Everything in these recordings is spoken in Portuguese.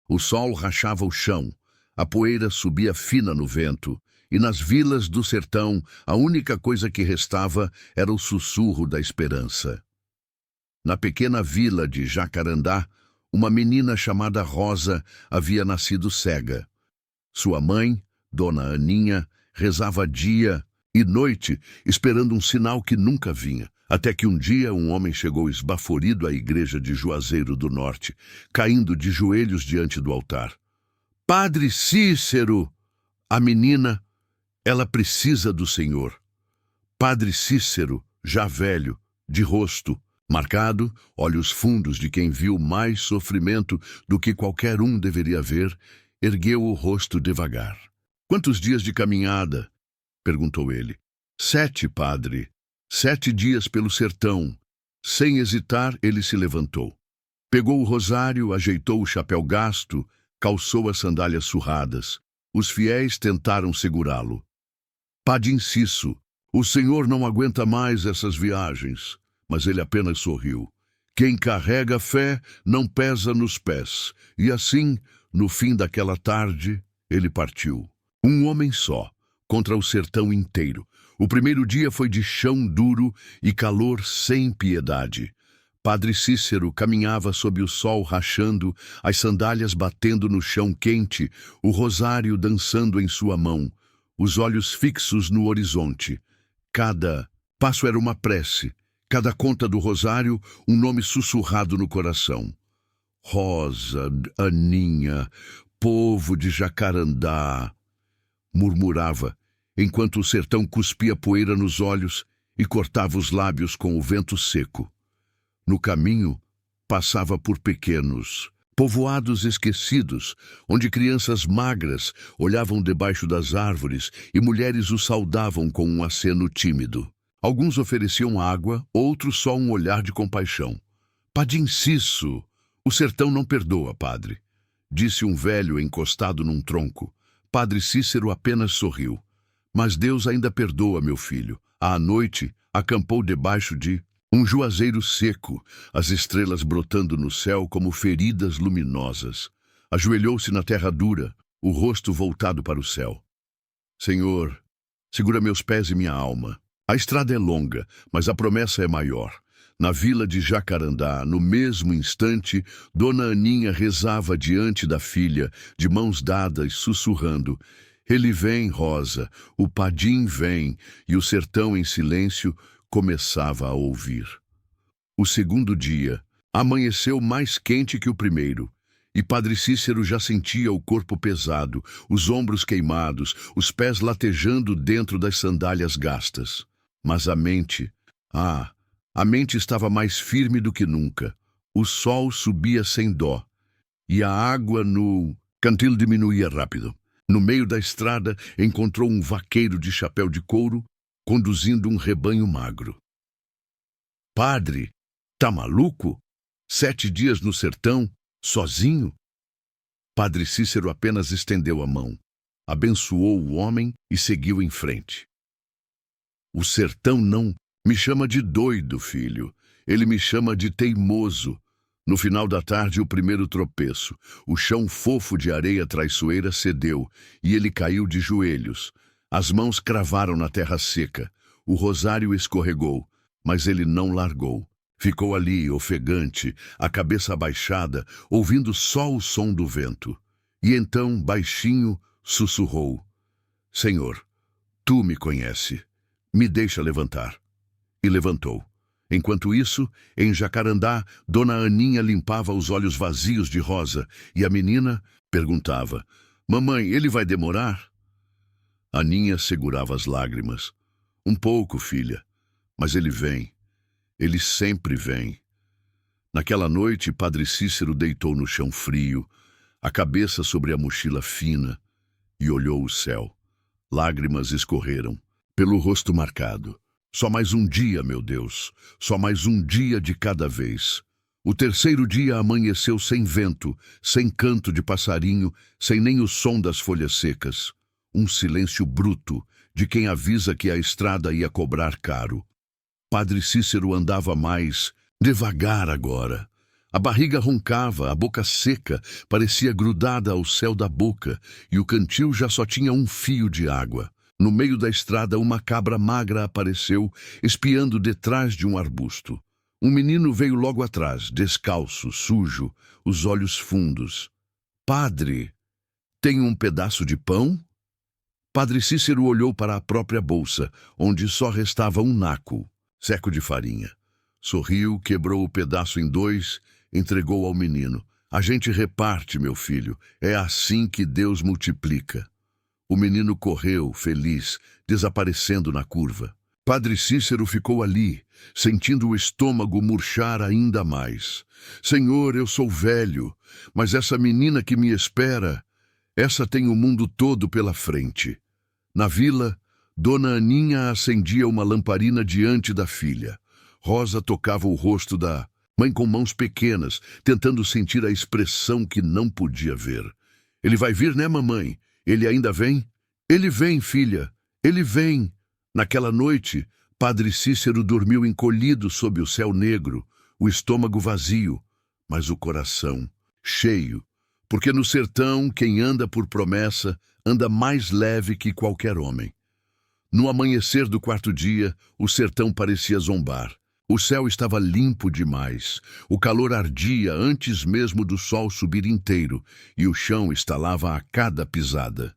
O sol rachava o chão, a poeira subia fina no vento, e nas vilas do sertão a única coisa que restava era o sussurro da esperança. Na pequena vila de Jacarandá, uma menina chamada Rosa havia nascido cega. Sua mãe, Dona Aninha, rezava dia e noite, esperando um sinal que nunca vinha. Até que um dia um homem chegou esbaforido à igreja de Juazeiro do Norte, caindo de joelhos diante do altar. Padre Cícero! A menina, ela precisa do Senhor. Padre Cícero, já velho, de rosto marcado, olhos fundos de quem viu mais sofrimento do que qualquer um deveria ver, ergueu o rosto devagar. Quantos dias de caminhada? Perguntou ele. 7, padre. 7 dias pelo sertão. Sem hesitar, ele se levantou. Pegou o rosário, ajeitou o chapéu gasto, calçou as sandálias surradas. Os fiéis tentaram segurá-lo. Padre Inciso, o senhor não aguenta mais essas viagens. Mas ele apenas sorriu. Quem carrega fé não pesa nos pés. E assim, no fim daquela tarde, ele partiu. Um homem só, contra o sertão inteiro. O primeiro dia foi de chão duro e calor sem piedade. Padre Cícero caminhava sob o sol rachando, as sandálias batendo no chão quente, o rosário dançando em sua mão, os olhos fixos no horizonte. Cada passo era uma prece, cada conta do rosário um nome sussurrado no coração. Rosa, Aninha, povo de Jacarandá, murmurava, enquanto o sertão cuspia poeira nos olhos e cortava os lábios com o vento seco. No caminho, passava por pequenos povoados esquecidos, onde crianças magras olhavam debaixo das árvores e mulheres o saudavam com um aceno tímido. Alguns ofereciam água, outros só um olhar de compaixão. Padre Inciso, o sertão não perdoa, padre, disse um velho encostado num tronco. Padre Cícero apenas sorriu. Mas Deus ainda perdoa, meu filho. À noite, acampou debaixo de um juazeiro seco, as estrelas brotando no céu como feridas luminosas. Ajoelhou-se na terra dura, o rosto voltado para o céu. Senhor, segura meus pés e minha alma. A estrada é longa, mas a promessa é maior. Na vila de Jacarandá, no mesmo instante, Dona Aninha rezava diante da filha, de mãos dadas, sussurrando: Ele vem, Rosa, o Padim vem, e o sertão em silêncio começava a ouvir. O segundo dia amanheceu mais quente que o primeiro, e Padre Cícero já sentia o corpo pesado, os ombros queimados, os pés latejando dentro das sandálias gastas. Mas a mente estava mais firme do que nunca. O sol subia sem dó, e a água no cantil diminuía rápido. No meio da estrada, encontrou um vaqueiro de chapéu de couro, conduzindo um rebanho magro. Padre, tá maluco? 7 dias no sertão, sozinho? Padre Cícero apenas estendeu a mão, abençoou o homem e seguiu em frente. O sertão não me chama de doido, filho. Ele me chama de teimoso. No final da tarde, o primeiro tropeço. O chão fofo de areia traiçoeira cedeu, e ele caiu de joelhos. As mãos cravaram na terra seca. O rosário escorregou, mas ele não largou. Ficou ali, ofegante, a cabeça abaixada, ouvindo só o som do vento. E então, baixinho, sussurrou: Senhor, tu me conhece. Me deixa levantar. E levantou. Enquanto isso, em Jacarandá, Dona Aninha limpava os olhos vazios de Rosa, e a menina perguntava: Mamãe, ele vai demorar? Aninha segurava as lágrimas. Um pouco, filha, mas ele vem. Ele sempre vem. Naquela noite, Padre Cícero deitou no chão frio, a cabeça sobre a mochila fina, e olhou o céu. Lágrimas escorreram pelo rosto marcado. Só mais um dia, meu Deus, só mais um dia de cada vez. O terceiro dia amanheceu sem vento, sem canto de passarinho, sem nem o som das folhas secas. Um silêncio bruto, de quem avisa que a estrada ia cobrar caro. Padre Cícero andava mais devagar agora. A barriga roncava, a boca seca parecia grudada ao céu da boca, e o cantil já só tinha um fio de água. No meio da estrada, uma cabra magra apareceu, espiando detrás de um arbusto. Um menino veio logo atrás, descalço, sujo, os olhos fundos. Padre, tem um pedaço de pão? Padre Cícero olhou para a própria bolsa, onde só restava um naco, seco de farinha. Sorriu, quebrou o pedaço em dois, entregou ao menino. A gente reparte, meu filho, é assim que Deus multiplica. O menino correu, feliz, desaparecendo na curva. Padre Cícero ficou ali, sentindo o estômago murchar ainda mais. Senhor, eu sou velho, mas essa menina que me espera, essa tem o mundo todo pela frente. Na vila, Dona Aninha acendia uma lamparina diante da filha. Rosa tocava o rosto da mãe com mãos pequenas, tentando sentir a expressão que não podia ver. Ele vai vir, né, mamãe? Ele ainda vem? Ele vem, filha. Ele vem. Naquela noite, Padre Cícero dormiu encolhido sob o céu negro, o estômago vazio, mas o coração cheio, porque no sertão quem anda por promessa anda mais leve que qualquer homem. No amanhecer do quarto dia, o sertão parecia zombar. O céu estava limpo demais, o calor ardia antes mesmo do sol subir inteiro, e o chão estalava a cada pisada.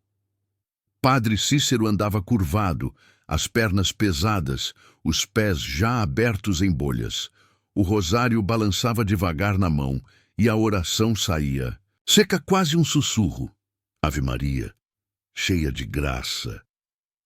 Padre Cícero andava curvado, as pernas pesadas, os pés já abertos em bolhas. O rosário balançava devagar na mão, e a oração saía, seca quase um sussurro. Ave Maria, cheia de graça.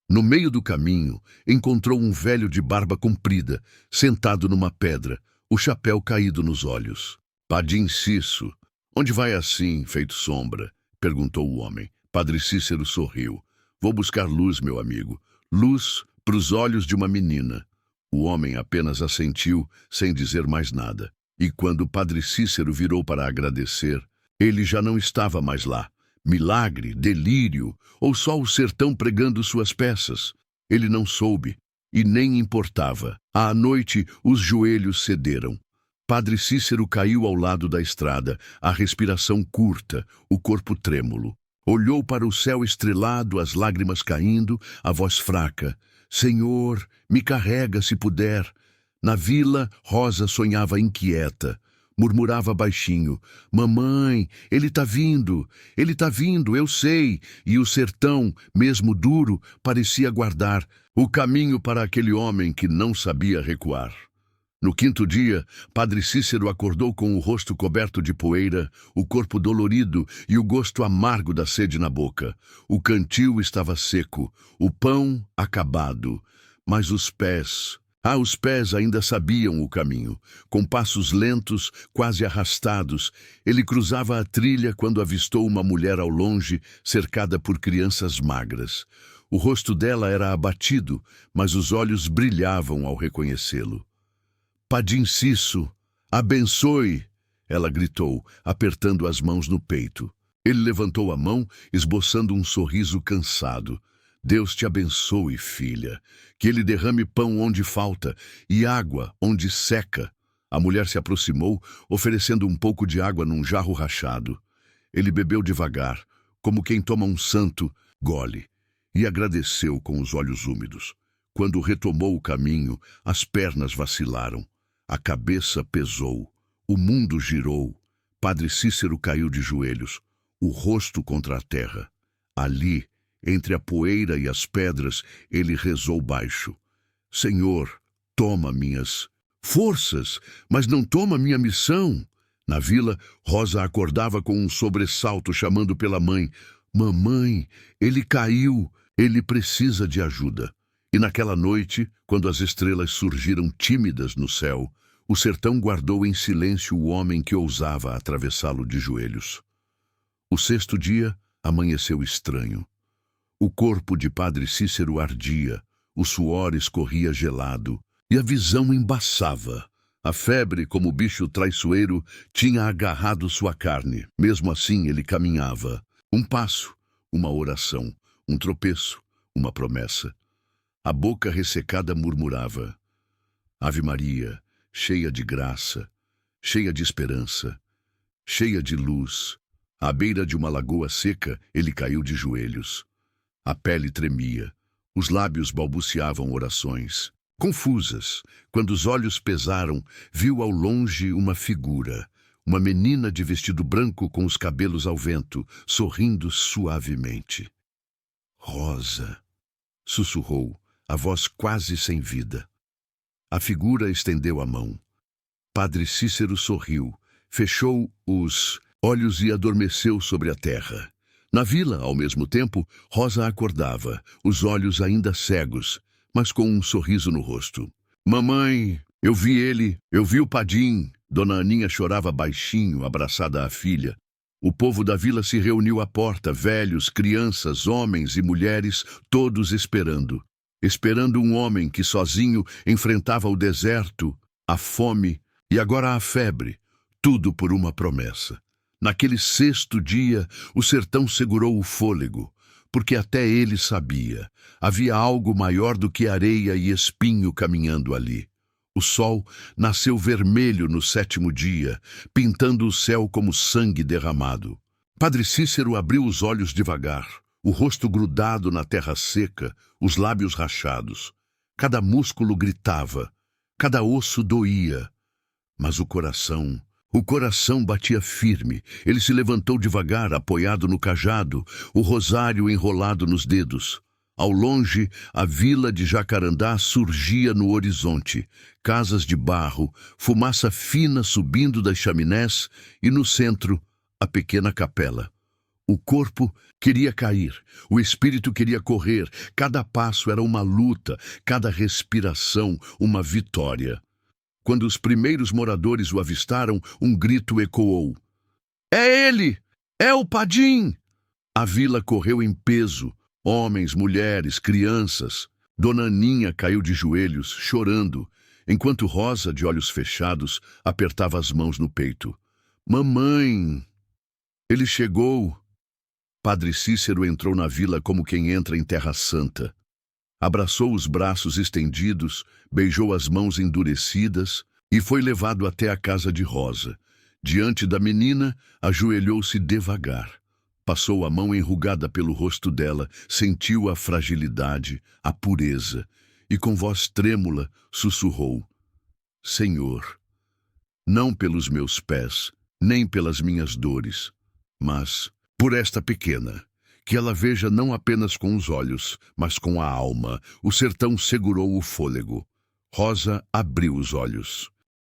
No meio do caminho, encontrou um velho de barba comprida, sentado numa pedra, o chapéu caído nos olhos. Padim Cício, onde vai assim, feito sombra? Perguntou o homem. Padre Cícero sorriu. Vou buscar luz, meu amigo. Luz para os olhos de uma menina. O homem apenas assentiu, sem dizer mais nada. E quando Padre Cícero virou para agradecer, ele já não estava mais lá. Milagre, delírio, ou só o sertão pregando suas peças. Ele não soube, e nem importava. À noite, os joelhos cederam. Padre Cícero caiu ao lado da estrada, a respiração curta, o corpo trêmulo. Olhou para o céu estrelado, as lágrimas caindo, a voz fraca. Senhor, me carrega se puder. Na vila, Rosa sonhava inquieta. Murmurava baixinho, mamãe, ele tá vindo, eu sei. E o sertão, mesmo duro, parecia guardar o caminho para aquele homem que não sabia recuar. No quinto dia, Padre Cícero acordou com o rosto coberto de poeira, o corpo dolorido e o gosto amargo da sede na boca. O cantil estava seco, o pão acabado, mas os pés ainda sabiam o caminho. Com passos lentos, quase arrastados, ele cruzava a trilha quando avistou uma mulher ao longe, cercada por crianças magras. O rosto dela era abatido, mas os olhos brilhavam ao reconhecê-lo. Padim Cício, abençoe! Ela gritou, apertando as mãos no peito. Ele levantou a mão, esboçando um sorriso cansado. Deus te abençoe, filha. Que ele derrame pão onde falta e água onde seca. A mulher se aproximou, oferecendo um pouco de água num jarro rachado. Ele bebeu devagar, como quem toma um santo gole, e agradeceu com os olhos úmidos. Quando retomou o caminho, as pernas vacilaram. A cabeça pesou. O mundo girou. Padre Cícero caiu de joelhos, o rosto contra a terra. Ali, entre a poeira e as pedras, ele rezou baixo. Senhor, toma minhas forças, mas não toma minha missão. Na vila, Rosa acordava com um sobressalto, chamando pela mãe. Mamãe, ele caiu, ele precisa de ajuda. E naquela noite, quando as estrelas surgiram tímidas no céu, o sertão guardou em silêncio o homem que ousava atravessá-lo de joelhos. O sexto dia amanheceu estranho. O corpo de Padre Cícero ardia, o suor escorria gelado e a visão embaçava. A febre, como bicho traiçoeiro, tinha agarrado sua carne. Mesmo assim, ele caminhava. Um passo, uma oração, um tropeço, uma promessa. A boca ressecada murmurava. Ave Maria, cheia de graça. cheia de esperança, cheia de luz. À beira de uma lagoa seca, ele caiu de joelhos. A pele tremia, os lábios balbuciavam orações. Confusas, quando os olhos pesaram, viu ao longe uma figura, uma menina de vestido branco com os cabelos ao vento, sorrindo suavemente. Rosa, sussurrou, a voz quase sem vida. A figura estendeu a mão. Padre Cícero sorriu, fechou os olhos e adormeceu sobre a terra. Na vila, ao mesmo tempo, Rosa acordava, os olhos ainda cegos, mas com um sorriso no rosto. Mamãe, eu vi o Padim. Dona Aninha chorava baixinho, abraçada à filha. O povo da vila se reuniu à porta, velhos, crianças, homens e mulheres, todos esperando. Esperando um homem que sozinho enfrentava o deserto, a fome e agora a febre, tudo por uma promessa. Naquele sexto dia, o sertão segurou o fôlego, porque até ele sabia, havia algo maior do que areia e espinho caminhando ali. O sol nasceu vermelho no sétimo dia, pintando o céu como sangue derramado. Padre Cícero abriu os olhos devagar, o rosto grudado na terra seca, os lábios rachados. Cada músculo gritava, cada osso doía, mas o coração batia firme. Ele se levantou devagar, apoiado no cajado, o rosário enrolado nos dedos. Ao longe, a vila de Jacarandá surgia no horizonte. Casas de barro, fumaça fina subindo das chaminés e, no centro, a pequena capela. O corpo queria cair, o espírito queria correr. Cada passo era uma luta, cada respiração uma vitória. Quando os primeiros moradores o avistaram, um grito ecoou. É ele! É o Padim! A vila correu em peso. Homens, mulheres, crianças. Dona Aninha caiu de joelhos, chorando, enquanto Rosa, de olhos fechados, apertava as mãos no peito. Mamãe! Ele chegou! Padre Cícero entrou na vila como quem entra em Terra Santa. Abraçou os braços estendidos, beijou as mãos endurecidas e foi levado até a casa de Rosa. Diante da menina, ajoelhou-se devagar. Passou a mão enrugada pelo rosto dela, sentiu a fragilidade, a pureza, e com voz trêmula sussurrou: Senhor, não pelos meus pés, nem pelas minhas dores, mas por esta pequena, que ela veja não apenas com os olhos, mas com a alma. O sertão segurou o fôlego. Rosa abriu os olhos.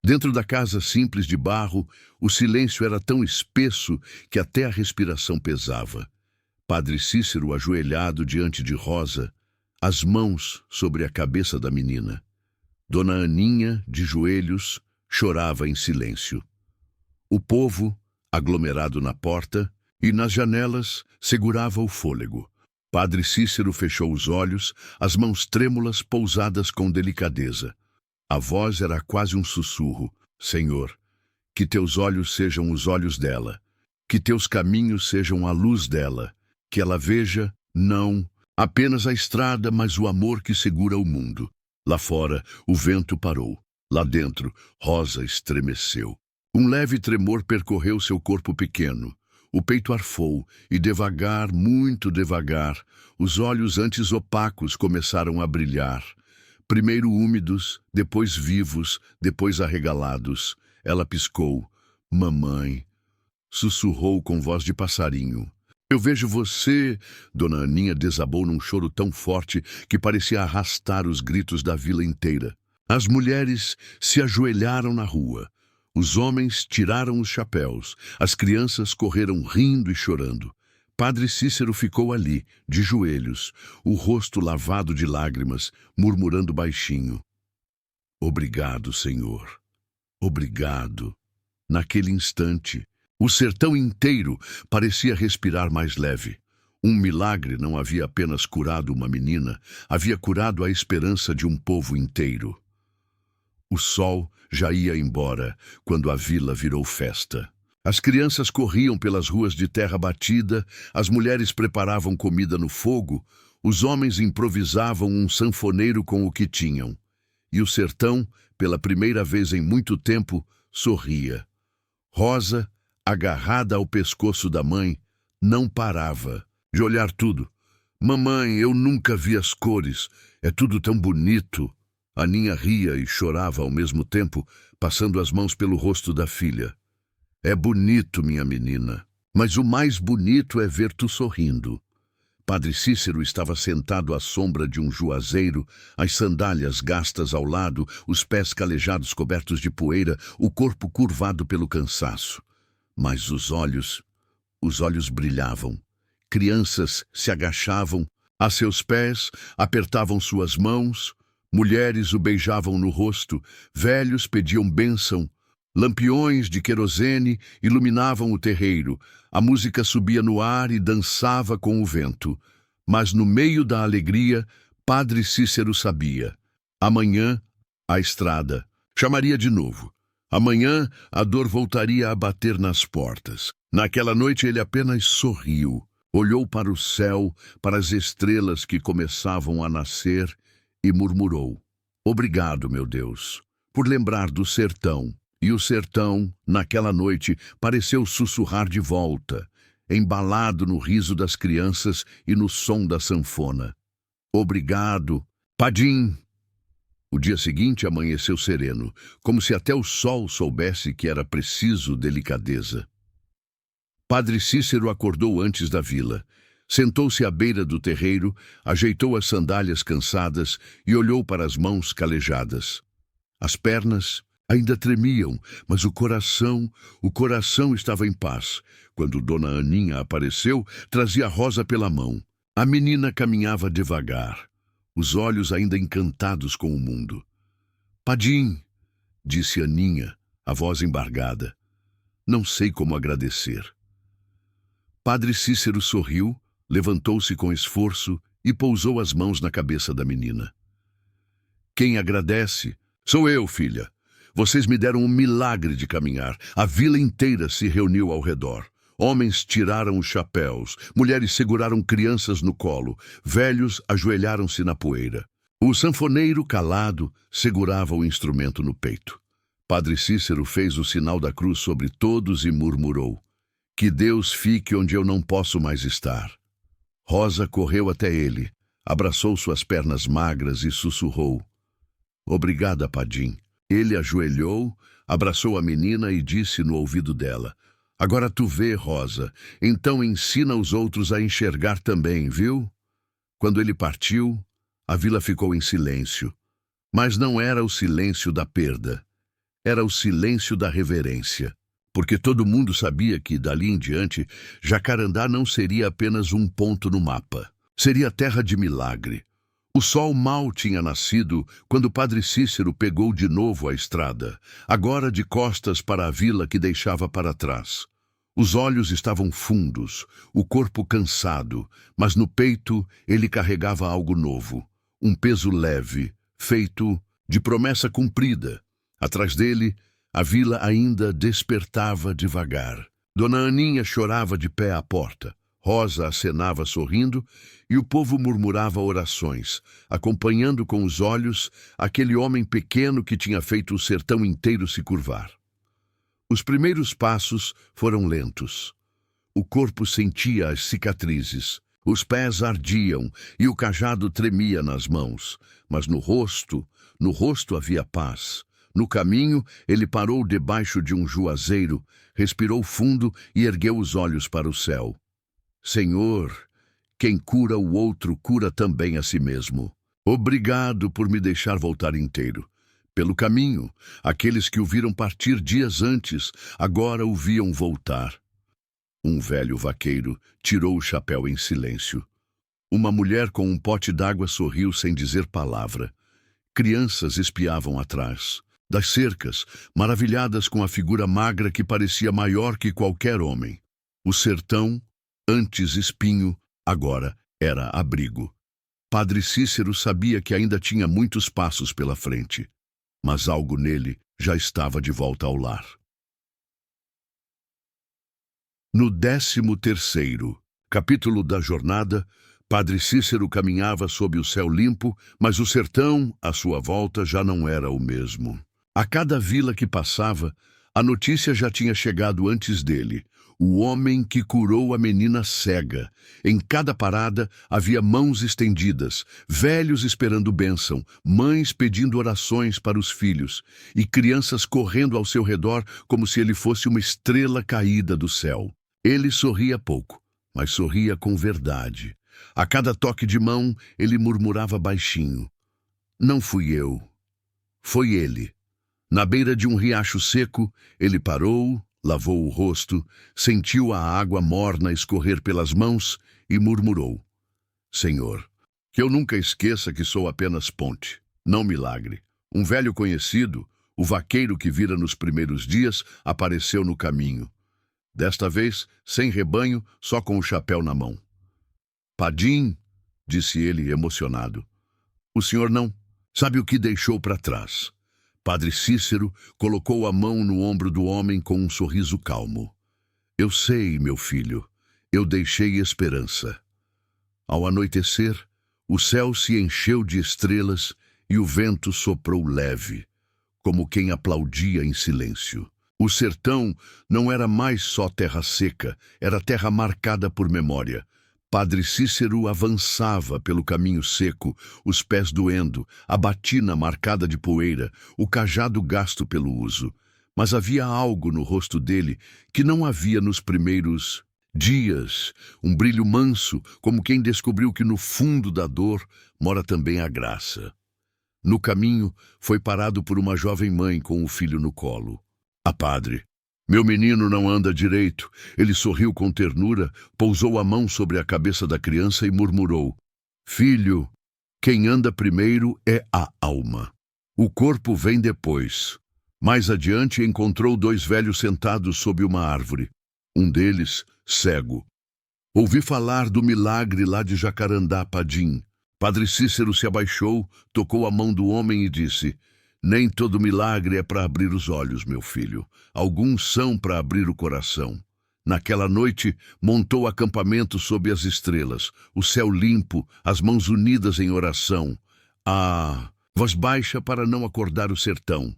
Dentro da casa simples de barro, o silêncio era tão espesso que até a respiração pesava. Padre Cícero ajoelhado diante de Rosa, as mãos sobre a cabeça da menina. Dona Aninha, de joelhos, chorava em silêncio. O povo, aglomerado na porta e nas janelas, segurava o fôlego. Padre Cícero fechou os olhos, as mãos trêmulas pousadas com delicadeza. A voz era quase um sussurro. Senhor, que teus olhos sejam os olhos dela, que teus caminhos sejam a luz dela, que ela veja, não apenas a estrada, mas o amor que segura o mundo. Lá fora, o vento parou. Lá dentro, Rosa estremeceu. Um leve tremor percorreu seu corpo pequeno. O peito arfou e devagar, muito devagar, os olhos antes opacos começaram a brilhar. Primeiro úmidos, depois vivos, depois arregalados. Ela piscou. Mamãe, sussurrou com voz de passarinho. Eu vejo você. Dona Aninha desabou num choro tão forte que parecia arrastar os gritos da vila inteira. As mulheres se ajoelharam na rua. Os homens tiraram os chapéus. As crianças correram rindo e chorando. Padre Cícero ficou ali, de joelhos, o rosto lavado de lágrimas, murmurando baixinho. Obrigado, Senhor. Obrigado. Naquele instante, o sertão inteiro parecia respirar mais leve. Um milagre não havia apenas curado uma menina, havia curado a esperança de um povo inteiro. O sol já ia embora quando a vila virou festa. As crianças corriam pelas ruas de terra batida, as mulheres preparavam comida no fogo, os homens improvisavam um sanfoneiro com o que tinham. E o sertão, pela primeira vez em muito tempo, sorria. Rosa, agarrada ao pescoço da mãe, não parava de olhar tudo. Mamãe, eu nunca vi as cores. É tudo tão bonito. Aninha ria e chorava ao mesmo tempo, passando as mãos pelo rosto da filha. É bonito, minha menina. Mas o mais bonito é ver tu sorrindo. Padre Cícero estava sentado à sombra de um juazeiro, as sandálias gastas ao lado, os pés calejados cobertos de poeira, o corpo curvado pelo cansaço. Mas os olhos brilhavam. Crianças se agachavam a seus pés, apertavam suas mãos, mulheres o beijavam no rosto, velhos pediam bênção, lampiões de querosene iluminavam o terreiro, a música subia no ar e dançava com o vento. Mas no meio da alegria, Padre Cícero sabia. Amanhã, a estrada chamaria de novo. Amanhã, a dor voltaria a bater nas portas. Naquela noite ele apenas sorriu, olhou para o céu, para as estrelas que começavam a nascer e murmurou: Obrigado, meu Deus, por lembrar do sertão. E o sertão, naquela noite, pareceu sussurrar de volta, embalado no riso das crianças e no som da sanfona. Obrigado, Padim! O dia seguinte amanheceu sereno, como se até o sol soubesse que era preciso delicadeza. Padre Cícero acordou antes da vila. Sentou-se à beira do terreiro, ajeitou as sandálias cansadas e olhou para as mãos calejadas. As pernas ainda tremiam, mas o coração estava em paz. Quando Dona Aninha apareceu, trazia Rosa pela mão. A menina caminhava devagar, os olhos ainda encantados com o mundo. Padim, disse Aninha, a voz embargada. Não sei como agradecer. Padre Cícero sorriu, levantou-se com esforço e pousou as mãos na cabeça da menina. Quem agradece? Sou eu, filha. Vocês me deram um milagre de caminhar. A vila inteira se reuniu ao redor. Homens tiraram os chapéus, mulheres seguraram crianças no colo, velhos ajoelharam-se na poeira. O sanfoneiro, calado, segurava o instrumento no peito. Padre Cícero fez o sinal da cruz sobre todos e murmurou: Que Deus fique onde eu não posso mais estar. Rosa correu até ele, abraçou suas pernas magras e sussurrou: Obrigada, Padim. Ele ajoelhou, abraçou a menina e disse no ouvido dela: Agora tu vê, Rosa, então ensina os outros a enxergar também, viu? Quando ele partiu, a vila ficou em silêncio. Mas não era o silêncio da perda, era o silêncio da reverência. Porque todo mundo sabia que, dali em diante, Jacarandá não seria apenas um ponto no mapa. Seria terra de milagre. O sol mal tinha nascido quando Padre Cícero pegou de novo a estrada, agora de costas para a vila que deixava para trás. Os olhos estavam fundos, o corpo cansado, mas no peito ele carregava algo novo, um peso leve, feito de promessa cumprida. Atrás dele, a vila ainda despertava devagar. Dona Aninha chorava de pé à porta. Rosa acenava sorrindo e o povo murmurava orações, acompanhando com os olhos aquele homem pequeno que tinha feito o sertão inteiro se curvar. Os primeiros passos foram lentos. O corpo sentia as cicatrizes, os pés ardiam e o cajado tremia nas mãos, mas no rosto havia paz. No caminho, ele parou debaixo de um juazeiro, respirou fundo e ergueu os olhos para o céu. Senhor, quem cura o outro cura também a si mesmo. Obrigado por me deixar voltar inteiro. Pelo caminho, aqueles que o viram partir dias antes, agora o viam voltar. Um velho vaqueiro tirou o chapéu em silêncio. Uma mulher com um pote d'água sorriu sem dizer palavra. Crianças espiavam atrás das cercas, maravilhadas com a figura magra que parecia maior que qualquer homem. O sertão, antes espinho, agora era abrigo. Padre Cícero sabia que ainda tinha muitos passos pela frente, mas algo nele já estava de volta ao lar. No 13º capítulo da jornada, Padre Cícero caminhava sob o céu limpo, mas o sertão, à sua volta, já não era o mesmo. A cada vila que passava, A notícia já tinha chegado antes dele. O homem que curou a menina cega. Em cada parada havia mãos estendidas, velhos esperando bênção, mães pedindo orações para os filhos e crianças correndo ao seu redor como se ele fosse uma estrela caída do céu. Ele sorria pouco, mas sorria com verdade. A cada toque de mão, ele murmurava baixinho: "Não fui eu, foi ele." Na beira de um riacho seco, ele parou, lavou o rosto, sentiu a água morna escorrer pelas mãos e murmurou: "Senhor, que eu nunca esqueça que sou apenas ponte, não milagre." Um velho conhecido, o vaqueiro que vira nos primeiros dias, apareceu no caminho. Desta vez, sem rebanho, só com o chapéu na mão. "Padim", disse ele emocionado, "o senhor não sabe o que deixou para trás." Padre Cícero colocou a mão no ombro do homem com um sorriso calmo. "Eu sei, meu filho, eu deixei esperança." Ao anoitecer, o céu se encheu de estrelas e o vento soprou leve, como quem aplaudia em silêncio. O sertão não era mais só terra seca, era terra marcada por memória. Padre Cícero avançava pelo caminho seco, os pés doendo, a batina marcada de poeira, o cajado gasto pelo uso. Mas havia algo no rosto dele que não havia nos primeiros dias, um brilho manso, como quem descobriu que no fundo da dor mora também a graça. No caminho, foi parado por uma jovem mãe com o filho no colo. "Ah, padre, meu menino não anda direito." Ele sorriu com ternura, pousou a mão sobre a cabeça da criança e murmurou: "Filho, quem anda primeiro é a alma. O corpo vem depois." Mais adiante encontrou dois velhos sentados sob uma árvore. Um deles, cego. "Ouvi falar do milagre lá de Jacarandá, Padim." Padre Cícero se abaixou, tocou a mão do homem e disse: "Nem todo milagre é para abrir os olhos, meu filho. Alguns são para abrir o coração." Naquela noite, montou acampamento sob as estrelas, o céu limpo, as mãos unidas em oração. Voz baixa para não acordar o sertão.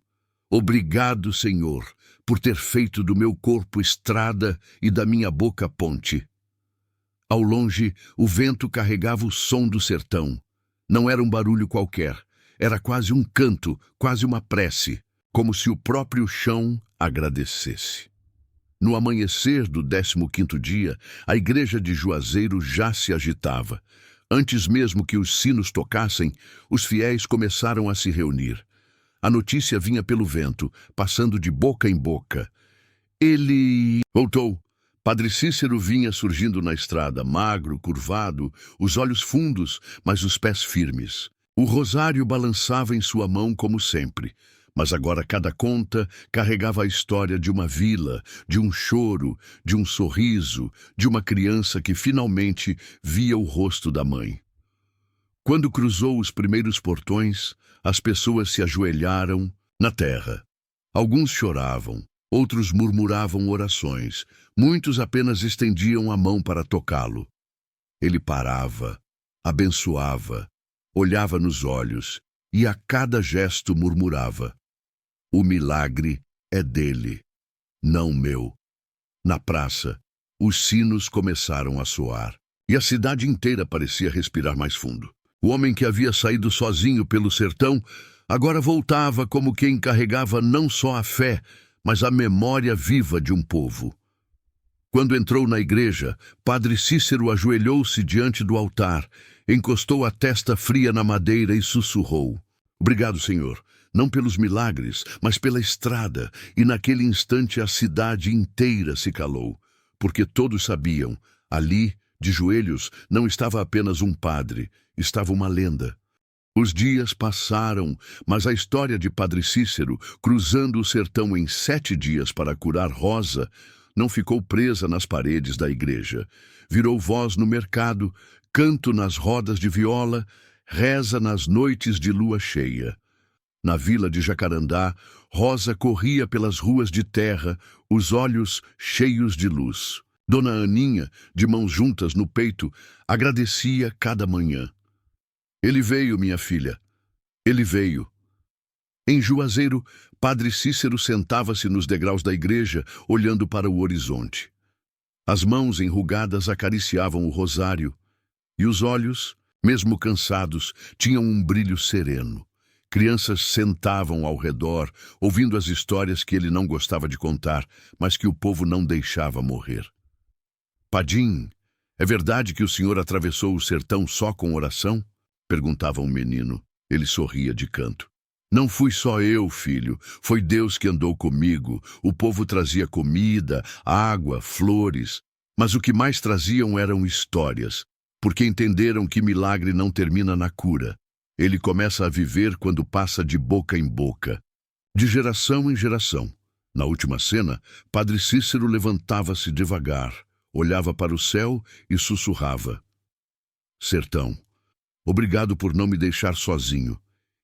"Obrigado, Senhor, por ter feito do meu corpo estrada e da minha boca ponte." Ao longe, o vento carregava o som do sertão. Não era um barulho qualquer. Era quase um canto, quase uma prece, como se o próprio chão agradecesse. No amanhecer do 15º dia, a igreja de Juazeiro já se agitava. Antes mesmo que os sinos tocassem, os fiéis começaram a se reunir. A notícia vinha pelo vento, passando de boca em boca. Ele voltou. Padre Cícero vinha surgindo na estrada, magro, curvado, os olhos fundos, mas os pés firmes. O rosário balançava em sua mão como sempre, mas agora cada conta carregava a história de uma vila, de um choro, de um sorriso, de uma criança que finalmente via o rosto da mãe. Quando cruzou os primeiros portões, as pessoas se ajoelharam na terra. Alguns choravam, outros murmuravam orações, muitos apenas estendiam a mão para tocá-lo. Ele parava, abençoava, olhava nos olhos e a cada gesto murmurava: "O milagre é dele, não meu." Na praça, os sinos começaram a soar e a cidade inteira parecia respirar mais fundo. O homem que havia saído sozinho pelo sertão agora voltava como quem carregava não só a fé, mas a memória viva de um povo. Quando entrou na igreja, Padre Cícero ajoelhou-se diante do altar, encostou a testa fria na madeira e sussurrou: "Obrigado, Senhor, não pelos milagres, mas pela estrada." E naquele instante a cidade inteira se calou, porque todos sabiam, ali, de joelhos, não estava apenas um padre, estava uma lenda. Os dias passaram, mas a história de Padre Cícero, cruzando o sertão em 7 dias para curar Rosa, não ficou presa nas paredes da igreja. Virou voz no mercado, canto nas rodas de viola, reza nas noites de lua cheia. Na vila de Jacarandá, Rosa corria pelas ruas de terra, os olhos cheios de luz. Dona Aninha, de mãos juntas no peito, agradecia cada manhã. "Ele veio, minha filha. Ele veio." Em Juazeiro, Padre Cícero sentava-se nos degraus da igreja, olhando para o horizonte. As mãos enrugadas acariciavam o rosário, e os olhos, mesmo cansados, tinham um brilho sereno. Crianças sentavam ao redor, ouvindo as histórias que ele não gostava de contar, mas que o povo não deixava morrer. Padim, é verdade que o senhor atravessou o sertão só com oração? Perguntava um menino. Ele sorria de canto. Não fui só eu, filho. Foi Deus que andou comigo. O povo trazia comida, água, flores. Mas o que mais traziam eram histórias, porque entenderam que milagre não termina na cura. Ele começa a viver quando passa de boca em boca, de geração em geração. Na última cena, Padre Cícero levantava-se devagar, olhava para o céu e sussurrava: Sertão, obrigado por não me deixar sozinho.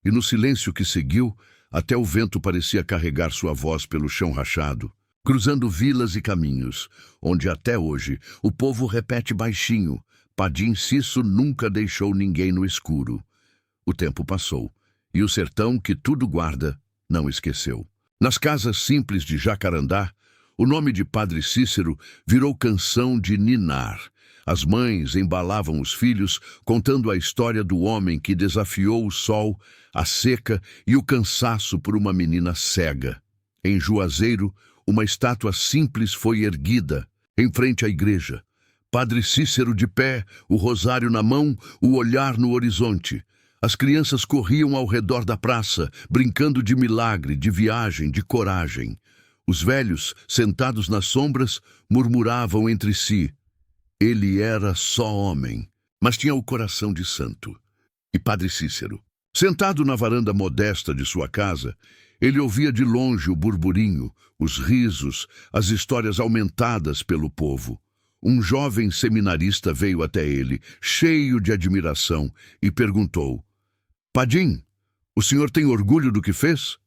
E no silêncio que seguiu, até o vento parecia carregar sua voz pelo chão rachado, cruzando vilas e caminhos, onde até hoje o povo repete baixinho: Padim Cisso nunca deixou ninguém no escuro. O tempo passou, e o sertão que tudo guarda não esqueceu. Nas casas simples de Jacarandá, o nome de Padre Cícero virou canção de ninar. As mães embalavam os filhos, contando a história do homem que desafiou o sol, a seca e o cansaço por uma menina cega. Em Juazeiro, uma estátua simples foi erguida, em frente à igreja. Padre Cícero de pé, o rosário na mão, o olhar no horizonte. As crianças corriam ao redor da praça, brincando de milagre, de viagem, de coragem. Os velhos, sentados nas sombras, murmuravam entre si. Ele era só homem, mas tinha o coração de santo. E Padre Cícero, sentado na varanda modesta de sua casa, ele ouvia de longe o burburinho, os risos, as histórias aumentadas pelo povo. Um jovem seminarista veio até ele, cheio de admiração, e perguntou: Padim, o senhor tem orgulho do que fez?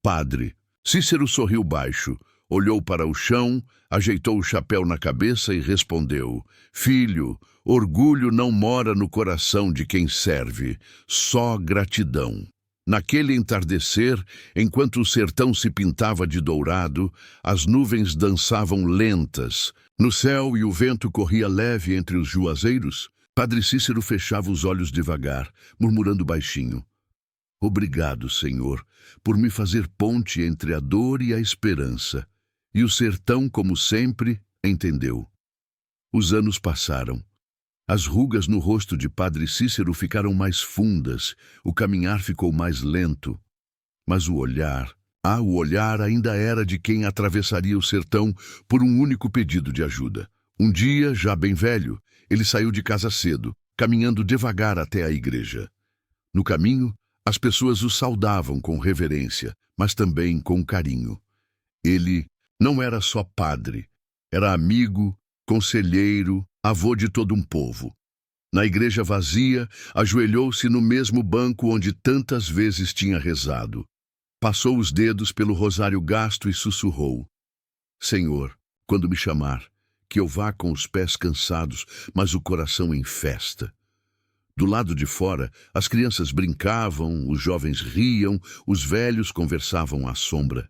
Padre Cícero sorriu baixo, olhou para o chão, ajeitou o chapéu na cabeça e respondeu: Filho, orgulho não mora no coração de quem serve, só gratidão. Naquele entardecer, enquanto o sertão se pintava de dourado, as nuvens dançavam lentas. No céu e o vento corria leve entre os juazeiros. Padre Cícero fechava os olhos devagar, murmurando baixinho: Obrigado, Senhor, por me fazer ponte entre a dor e a esperança. E o sertão, como sempre, entendeu. Os anos passaram. As rugas no rosto de Padre Cícero ficaram mais fundas, o caminhar ficou mais lento. Mas o olhar ainda era de quem atravessaria o sertão por um único pedido de ajuda. Um dia, já bem velho, ele saiu de casa cedo, caminhando devagar até a igreja. No caminho, as pessoas o saudavam com reverência, mas também com carinho. Ele não era só padre, era amigo, conselheiro, avô de todo um povo. Na igreja vazia, ajoelhou-se no mesmo banco onde tantas vezes tinha rezado. Passou os dedos pelo rosário gasto e sussurrou: Senhor, quando me chamar, que eu vá com os pés cansados, mas o coração em festa. Do lado de fora, as crianças brincavam, os jovens riam, os velhos conversavam à sombra.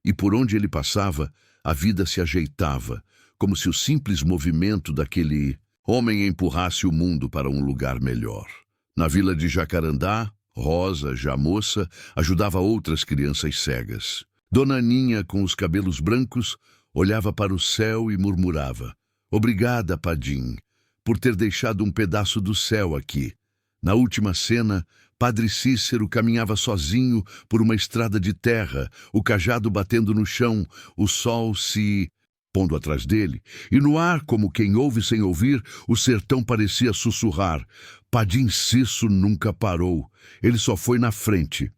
E por onde ele passava, a vida se ajeitava, como se o simples movimento daquele homem empurrasse o mundo para um lugar melhor. Na vila de Jacarandá, Rosa, já moça, ajudava outras crianças cegas. Dona Aninha, com os cabelos brancos, olhava para o céu e murmurava: Obrigada, Padim, por ter deixado um pedaço do céu aqui. Na última cena, Padre Cícero caminhava sozinho por uma estrada de terra, o cajado batendo no chão, o sol se pondo atrás dele, e no ar, como quem ouve sem ouvir, o sertão parecia sussurrar. Padim Cisso nunca parou, ele só foi na frente.